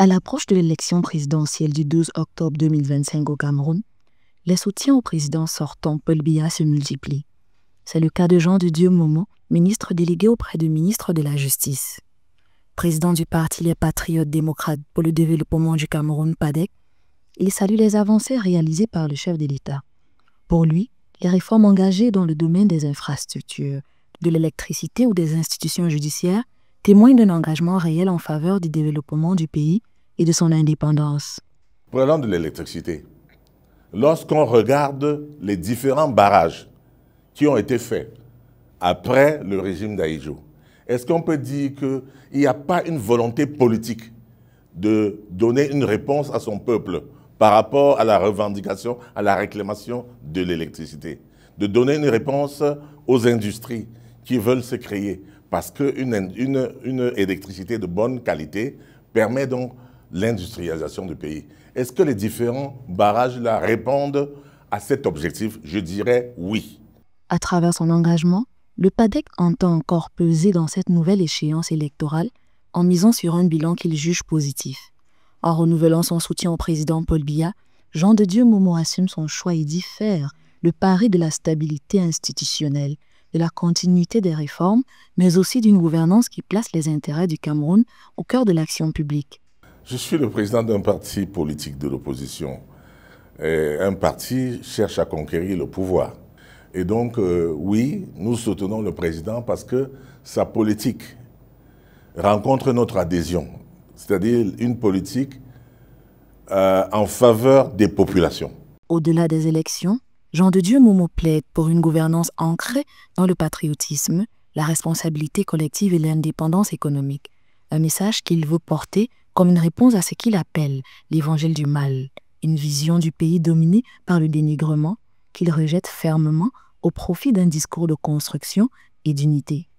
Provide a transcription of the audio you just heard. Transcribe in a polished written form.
À l'approche de l'élection présidentielle du 12 octobre 2025 au Cameroun, les soutiens au président sortant Paul Biya se multiplient. C'est le cas de Jean de Dieu Momo, ministre délégué auprès du ministre de la Justice. Président du parti Les Patriotes démocrates pour le développement du Cameroun, PADEC, il salue les avancées réalisées par le chef de l'État. Pour lui, les réformes engagées dans le domaine des infrastructures, de l'électricité ou des institutions judiciaires témoignent d'un engagement réel en faveur du développement du pays et de son indépendance. Prenons de l'électricité. Lorsqu'on regarde les différents barrages qui ont été faits après le régime d'Ahidjo, est-ce qu'on peut dire qu'il n'y a pas une volonté politique de donner une réponse à son peuple par rapport à la revendication, à la réclamation de l'électricité, de donner une réponse aux industries qui veulent se créer, parce qu'une électricité de bonne qualité permet donc l'industrialisation du pays. Est-ce que les différents barrages-là répondent à cet objectif? Je dirais oui. À travers son engagement, le PADEC entend encore peser dans cette nouvelle échéance électorale en misant sur un bilan qu'il juge positif. En renouvelant son soutien au président Paul Biya, Jean de Dieu Momo assume son choix et dit faire le pari de la stabilité institutionnelle, de la continuité des réformes, mais aussi d'une gouvernance qui place les intérêts du Cameroun au cœur de l'action publique. Je suis le président d'un parti politique de l'opposition. Un parti cherche à conquérir le pouvoir. Et donc, oui, nous soutenons le président parce que sa politique rencontre notre adhésion, c'est-à-dire une politique en faveur des populations. Au-delà des élections, Jean de Dieu Momo plaide pour une gouvernance ancrée dans le patriotisme, la responsabilité collective et l'indépendance économique. Un message qu'il veut porter comme une réponse à ce qu'il appelle l'évangile du mal, une vision du pays dominé par le dénigrement qu'il rejette fermement au profit d'un discours de construction et d'unité.